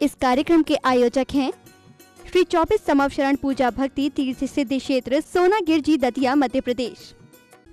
इस कार्यक्रम के आयोजक हैं श्री 24 समवशरण पूजा भक्ति तीर्थ सिद्धि क्षेत्र सोनागिरजी दतिया मध्य प्रदेश।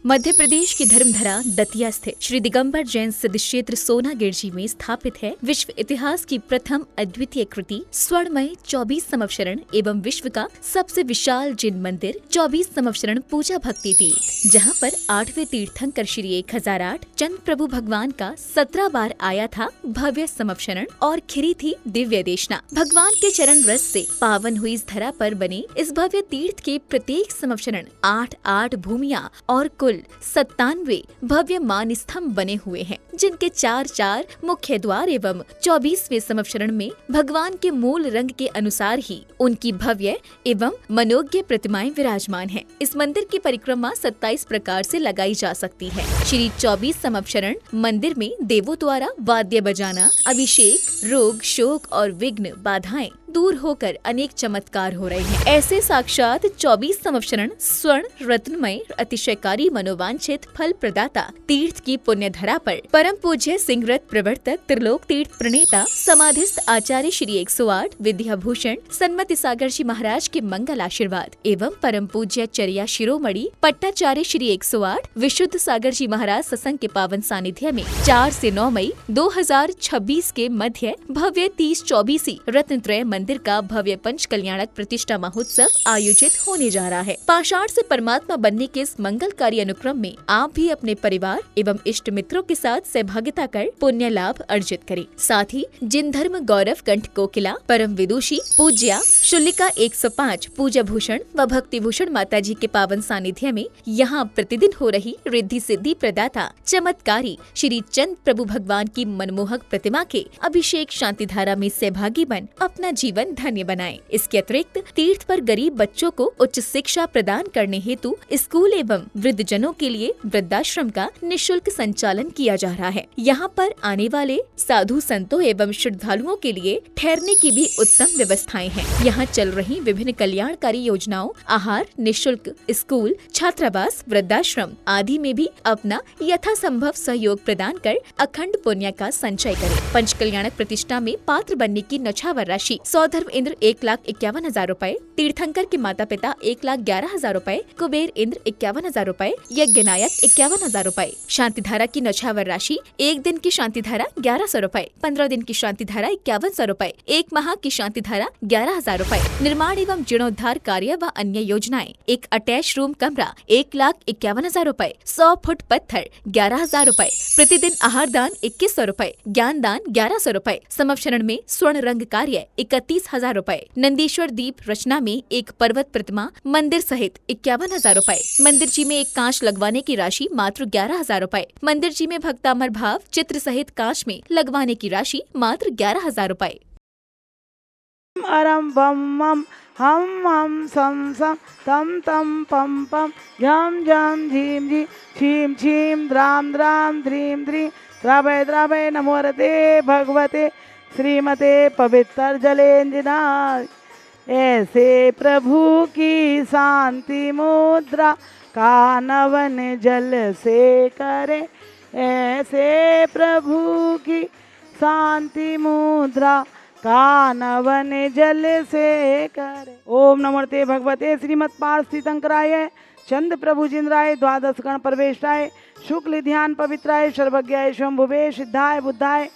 मध्य प्रदेश की धर्मधरा दतिया स्थित श्री दिगंबर जैन सिद्धि क्षेत्र सोनागिरजी में स्थापित है विश्व इतिहास की प्रथम अद्वितीय कृति स्वर्णमय 24 समवशरण एवं विश्व का सबसे विशाल जैन मंदिर 24 समवशरण पूजा भक्ति तीर्थ, जहां पर 8वें तीर्थंकर श्री 1008 चंद प्रभु भगवान का 17 बार आया था भव्य समवशरण और खिरी थी दिव्य देशना। भगवान के चरण रस से पावन हुई इस धरा पर बने इस भव्य तीर्थ के प्रत्येक समवशरण 8 भूमिया और कुल 97 भव्य मान स्तंभ बने हुए हैं, जिनके 4 मुख्य द्वार एवं 24वें समवशरण में भगवान के मूल रंग के अनुसार ही उनकी भव्य एवं मनोज्ञ प्रतिमाएं विराजमान हैं। इस मंदिर की परिक्रमा 27 प्रकार से लगाई जा सकती है। श्री 24 समवशरण मंदिर में देवों द्वारा वाद्य बजाना, अभिषेक, रोग, शोक और विघ्न बाधाएं दूर होकर अनेक चमत्कार हो रहे हैं। ऐसे साक्षात 24 समवशरण स्वर्ण रत्नमय अतिशयकारी मनोवांछित फल प्रदाता तीर्थ की पुण्य धरा पर परम पूज्य सिंहरथ प्रवर्तक त्रिलोक तीर्थ प्रणेता समाधिस्थ आचार्य श्री 108 विद्याभूषण सन्मति सागर जी महाराज के मंगल आशीर्वाद एवं परम पूज्य चर्या शिरोमणि पट्टाचार्य श्री 108 विशुद्ध सागर जी महाराज सत्संग के पावन सानिध्य में 4 से 9 मई 2026 के मध्य भव्य 30-24 रत्नत्रय मंदिर का भव्य पंच कल्याणक प्रतिष्ठा महोत्सव आयोजित होने जा रहा है। पाषाण से परमात्मा बनने के इस मंगलकारी अनुक्रम में आप भी अपने परिवार एवं इष्ट मित्रों के साथ सहभागिता कर पुण्य लाभ अर्जित करें। साथ ही जिन धर्म गौरव कंठ कोकिला परम विदुषी पूज्या शुल्लिका 105 पूजा भूषण व भक्ति भूषण माता जी के पावन सानिध्य में यहाँ प्रतिदिन हो रही रिद्धि सिद्धि प्रदाता चमत्कारी श्री चंद प्रभु भगवान की मनमोहक प्रतिमा के अभिषेक शांति धारा में सहभागी बन अपना जीवन धन्य बनाएं। इसके अतिरिक्त तीर्थ पर गरीब बच्चों को उच्च शिक्षा प्रदान करने हेतु स्कूल एवं वृद्ध जनों के लिए वृद्धाश्रम का निःशुल्क संचालन किया जा रहा है। यहाँ पर आने वाले साधु संतों एवं श्रद्धालुओं के लिए ठहरने की भी उत्तम व्यवस्थाएं हैं। यहाँ चल रही विभिन्न कल्याणकारी योजनाओं, आहार, निःशुल्क स्कूल, छात्रावास, वृद्धाश्रम आदि में भी अपना यथासंभव सहयोग प्रदान कर अखंड पुण्य का संचय करें। पंच कल्याणक प्रतिष्ठा में पात्र बनने की नछावर राशि सौधर्म इंद्र 1,51,000 रूपए, तीर्थंकर के माता पिता 1,11,000 रूपए, कुबेर इंद्र 51,000 रूपए, यज्ञ नायक 51,000 रूपए। शांति धारा की नछावर राशि 1 दिन की शांति धारा 1,100 रूपए, 15 दिन की शांति धारा 5,100 रूपए, 1 माह की शांति धारा 11,000 रूपए। निर्माण एवं जीर्णोद्धार कार्य व अन्य योजनाएं, एक अटैच रूम कमरा 1,51,000 रूपए, 100 फुट पत्थर 11,000 रूपए, प्रतिदिन आहार दान 2,100 रूपए, ज्ञान दान 1,100 रूपए, समवशरण में स्वर्ण रंग कार्य 31,000 रूपए, नंदीश्वर दीप रचना में एक पर्वत प्रतिमा मंदिर सहित 51,000 रूपए, मंदिर जी में एक कांच लगवाने की राशि मात्र 11,000 रूपए, मंदिर जी में भक्तामर भाव चित्र सहित कांच में लगवाने की राशि मात्र 11,000 रूपए। अरम बम मम हम हम सम सम तम तम पम पम झम झम झीम झी छीम छीम द्राम द्राम ध्रीम ध्रीम द्रावय द्रावय नमो रते भगवते श्रीमते पवित्र जलेंजनाय। ऐसे प्रभु की शांति मुद्रा कानवन जल से करे, ऐसे प्रभु की शांति मुद्रा कानवन जल से करे। ओम नमोते भगवते श्रीमत् पार्थितंकराय चंद प्रभु जिंद्राय द्वादश गण प्रवेशाय शुक्ल ध्यान पवित्राय सर्वज्ञाय शंभुवे सिद्धाय बुद्धाय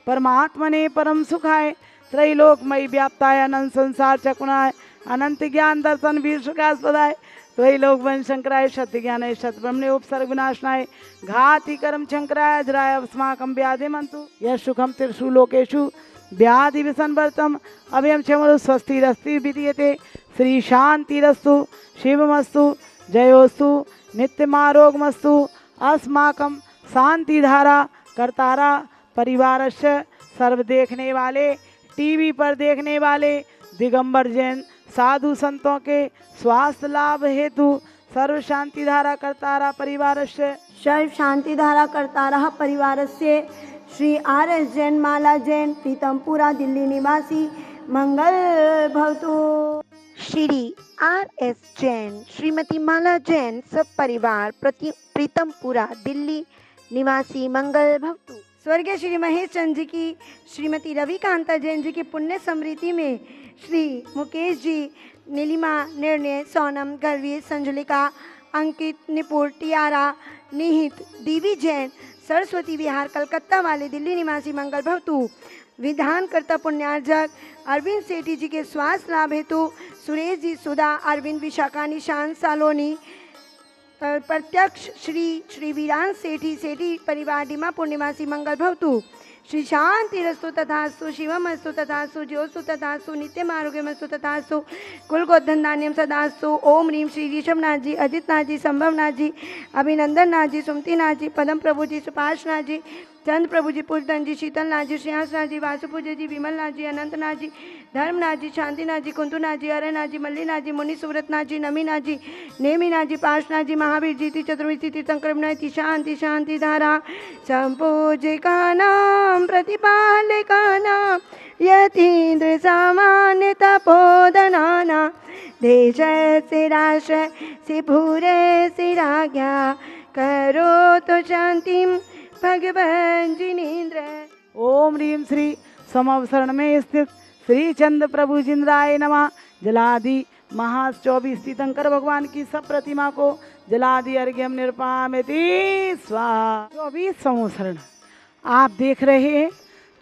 परमात्मने परम सुखाय त्रैलोकमयी व्याप्ताय अनंत संसार चकुनाय अनंत ज्ञान दर्शन वीर सुखास्पदाय त्रैलोक वन शंकराय सत्य ज्ञानाय सत्य ब्रह्मणे उपसर्ग विनाशनाय घाति कर्म शंकराय अजराय अस्माकं व्याधि मंतु यश सुखम तिरसु लोकेषु व्याधि विसंवर्तम अभयम क्षमरु स्वस्तिरस्ति विद्यते श्री शांतिरस्तु शिवमस्तु जयोस्तु नित्यमारोगमस्तु अस्माकं शांति धारा करतारा परिवारस्य सर्व देखने वाले टीवी पर देखने वाले दिगंबर जैन साधु संतों के स्वास्थ्य लाभ हेतु सर्व शांति धारा करतारा परिवारस्य सर्व शांति धारा करतारा परिवारस्य श्री आर.एस. जैन माला जैन प्रीतमपुरा दिल्ली निवासी मंगल भवतु। श्री आर.एस. जैन श्रीमती माला जैन सब परिवार प्रीतमपुरा दिल्ली निवासी मंगल भवतु। स्वर्गीय श्री महेश चंद्र जी की श्रीमती रविकांता जैन जी की पुण्य स्मृति में श्री मुकेश जी, नीलिमा, निर्णय, सोनम, गर्वी, संजुलिका, अंकित, निपुण, टियारा, निहित, डीवी जैन, सरस्वती विहार कलकत्ता वाले दिल्ली निवासी मंगल भवतु, विधानकर्ता पुण्यार्जक अरविंद सेठी जी के स्वास्थ्य लाभ हेतु सुरेश जी, सुधा, अरविंद, विशाखा, निशांत, सालोनी, प्रत्यक्ष श्री वीरान सेठी, सेठी परिवार दीमापुर निवासी मंगल भवतु, श्री शांति रस्तु तथास्तु, शिवम अस्तु तथास्तु, ज्योस्तु तथास्तु, नित्यम आरोग्यमस्तु तथास्तु, कुल गोधन धान्यम सदास्तु। ओम ह्रीम श्री ऋषभनाथ जी, अजितनाथ जी, संभवनाथ जी, अभिनंदन नाथ जी, सुमतिनाथ जी, पदम प्रभु जी, सुभाषनाथ जी, चंद्र प्रभु जी, पुष्पधन जी, शीतलनाथ जी, श्रेयांसनाथ जी, वासुपूज्य जी, विमलनाथ जी, अनंतनाथ जी, धर्मनाथ जी, शांतिनाथ जी, कुंतुनाथ जी, अरनाथ जी, मल्लीनाथ जी, मुनि सुव्रतनाथ जी, नमीनाथ जी, नेमिनाथ जी, पार्शनाथ जी, महावीर जी, चतुर्विशी तीर्थंकर विनायक, शांति शांति धारा संपूजिका नाम प्रतिपालिका नाम यतीन्द्र सामान्य तपोधनाना देश से राष्ट्र से भूरे से राज्ञा करो तो शांति भगवान जिनेन्द्र। ओम ह्रीम श्री समावसरण में स्थित श्री चंद्र प्रभु जिंद्राय नमः। जलादि महा 24 तीर्थंकर भगवान की सब प्रतिमा को जलादि अर्घ्यम निरपामति स्वाहा। 24 समोसरण आप देख रहे हैं।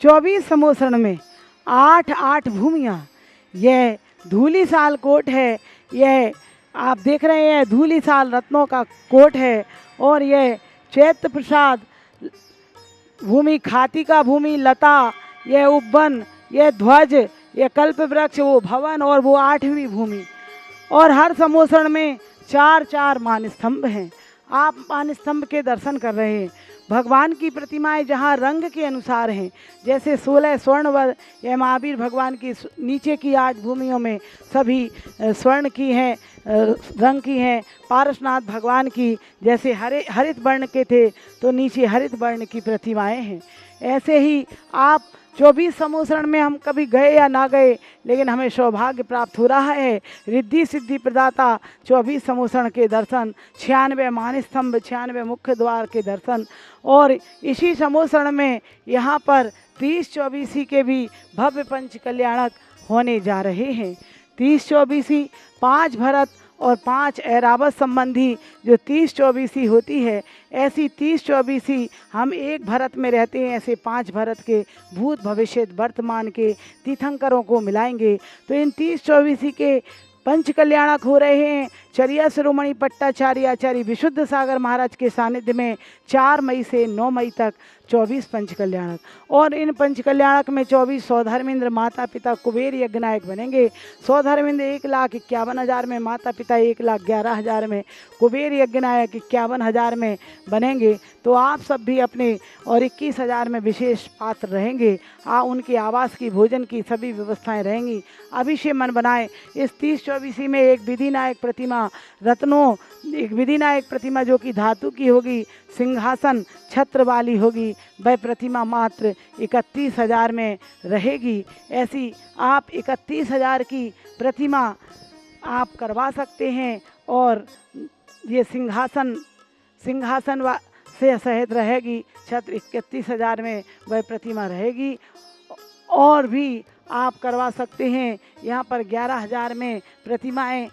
24 समोसरण में 8 भूमियाँ। यह धूलीसाल कोट है। यह आप देख रहे हैं धूलीसाल रत्नों का कोट है। और यह चैत्र प्रसाद भूमि, खातिका भूमि, लता, यह उपवन, यह ध्वज, यह कल्प वृक्ष, वो भवन और वो 8वीं भूमि। और हर समोसरण में 4 मान स्तंभ हैं। आप मान स्तंभ के दर्शन कर रहे हैं। भगवान की प्रतिमाएं जहाँ रंग के अनुसार हैं, जैसे 16 स्वर्णवर यह महावीर भगवान की नीचे की 8 भूमियों में सभी स्वर्ण की हैं, रंग की हैं। पारसनाथ भगवान की जैसे हरित वर्ण के थे तो नीचे हरित वर्ण की प्रतिमाएं हैं। ऐसे ही आप 24 समोसरण में हम कभी गए या ना गए, लेकिन हमें सौभाग्य प्राप्त हो रहा है। रिद्धि सिद्धि प्रदाता 24 समोसरण के दर्शन, 96 मान स्तंभ, 96 मुख्य द्वार के दर्शन। और इसी समोसरण में यहाँ पर 30-24 के भी भव्य पंच कल्याणक होने जा रहे हैं। 30-24 5 भरत और 5 ऐरावत संबंधी जो 30-24 होती है, ऐसी 30-24 हम एक भरत में रहते हैं। ऐसे 5 भरत के भूत भविष्य वर्तमान के तीर्थंकरों को मिलाएंगे तो इन 30-24 के पंच कल्याणक हो रहे हैं। चरिया शिरोमणि पट्टाचार्य आचार्य विशुद्ध सागर महाराज के सानिध्य में 4 मई से 9 मई तक 24 पंच कल्याणक। और इन पंच कल्याणक में 24 सौधर्मेंद्र माता पिता कुबेर यज्ञनायक बनेंगे। सौधर्मेंद्र 1,51,000 में, माता पिता 1,11,000 में, कुबेर यज्ञनायक 51,000 में बनेंगे। तो आप सब भी अपने और 21,000 में विशेष पात्र रहेंगे। उनके आवास की, भोजन की सभी व्यवस्थाएं रहेंगी। अभिषेक मन बनाए। इस 30-24 में एक विधिनायक प्रतिमा रत्नों, एक विधिनायक प्रतिमा जो कि धातु की होगी, सिंहासन छत्र वाली होगी, वह प्रतिमा मात्र 31,000 में रहेगी। ऐसी आप 31,000 की प्रतिमा आप करवा सकते हैं। और ये सिंहासन से सहित रहेगी। छत्र 31,000 में वह प्रतिमा रहेगी। और भी आप करवा सकते हैं। यहाँ पर 11,000 में प्रतिमाएं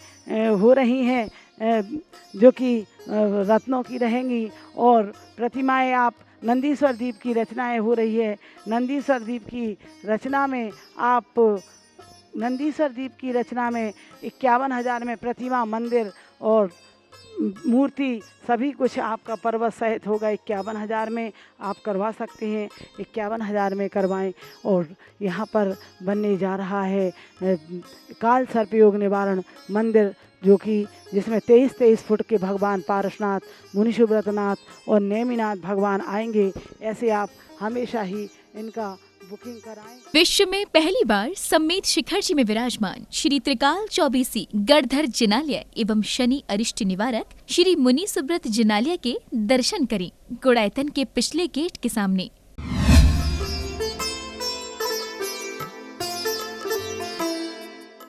हो रही हैं जो कि रत्नों की रहेंगी। और प्रतिमाएं आप नंदीश्वर दीप की रचनाएं हो रही है। नंदीश्वर दीप की रचना में 51,000 में प्रतिमा, मंदिर और मूर्ति सभी कुछ आपका पर्वत सहित होगा। 51,000 में आप करवा सकते हैं। 51,000 में करवाएं। और यहाँ पर बनने जा रहा है काल सर्पयोग निवारण मंदिर, जो कि जिसमें 23 फुट के भगवान पारसनाथ, मुनि सुव्रतनाथ और नेमिनाथ भगवान आएंगे। ऐसे आप हमेशा ही इनका बुकिंग कराएं। विश्व में पहली बार सम्मेत शिखर जी में विराजमान श्री त्रिकाल चौबीसी गढ़धर जिनालय एवं शनि अरिष्ट निवारक श्री मुनि सुब्रत जिनालय के दर्शन करें। गुड़ायतन के पिछले गेट के सामने